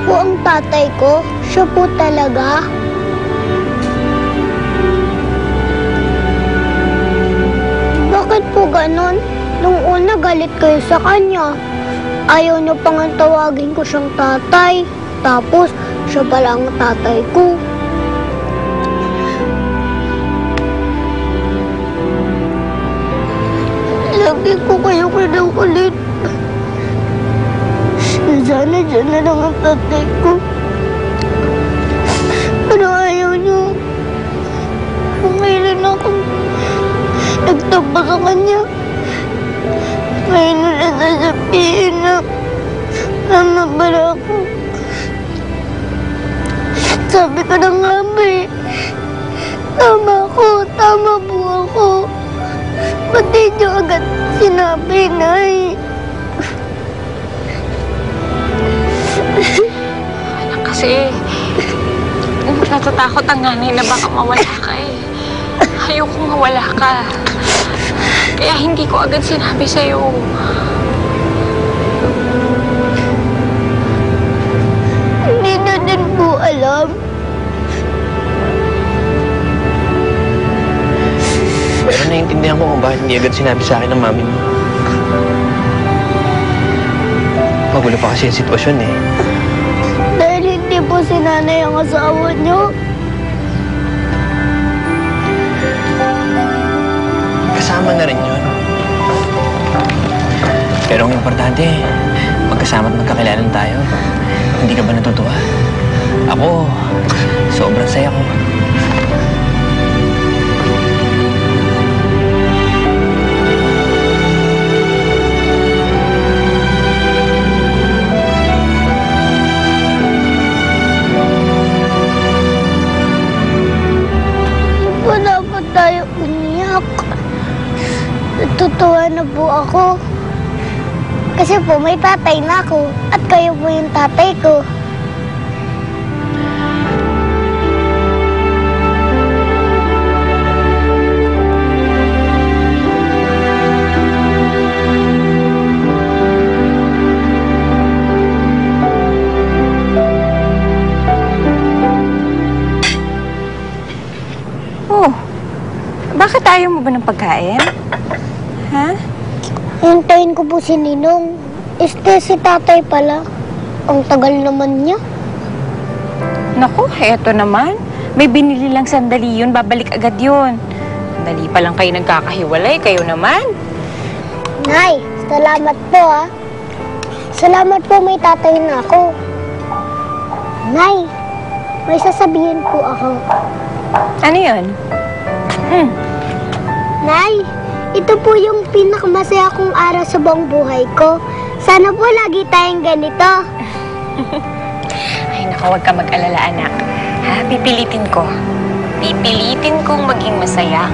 po ang tatay ko? Siya po talaga? Bakit po ganon? Nung una galit kayo sa kanya. Ayaw niyo pang tawagin ko siyang tatay. Tapos, siya pala ang tatay ko. Lagi ko kayo kinukulit. Sana dyan na lang ang tatay ko. Pero ayaw niyo. Kung kailan ako nagtapa sa kanya, ngayon na sasabihin na tama pala ako. Sabi ko na nga ba eh. Tama po ako. Ba't di niyo agad sinabi, Nay? Anak, kasi natatakot ang nanay na baka mawala ka eh. Ayoko mawala ka. Kaya hindi ko agad sinabi sa'yo. Hindi na din po alam. Pero naiintindihan ko kung bakit hindi agad sinabi sa akin ng mami mo. Magulo pa kasi yung sitwasyon eh. Dahil hindi po si nanay ang asawa niyo. Kasama na rin yun. Pero ang importante, magkasama at magkakilala tayo. Hindi ka ba natutuwa? Ako, sobrang saya ko. Wala pa tayo umiyak. Natutuwa na po ako. Kasi po may tatay na ako at kayo po yung tatay ko. Oh, bakit ayaw mo ba ng pagkain? Ha? Hintayin ko po si Ninong. Si tatay pala. Ang tagal naman niya. Naku, eto naman. May binili lang sandali yun, babalik agad yun. Sandali pa lang kayo nagkakahiwalay, kayo naman. Nay, salamat po ha. Salamat po may tatay na ako. Nay, may sasabihin po ako. Ano yun? Nay, ito po yung pinakamasaya kong araw sa buong buhay ko. Sana po lagi tayong ganito. Ay, naku, huwag ka mag-alala, anak. Ha? Pipilitin ko. Pipilitin kong maging masaya.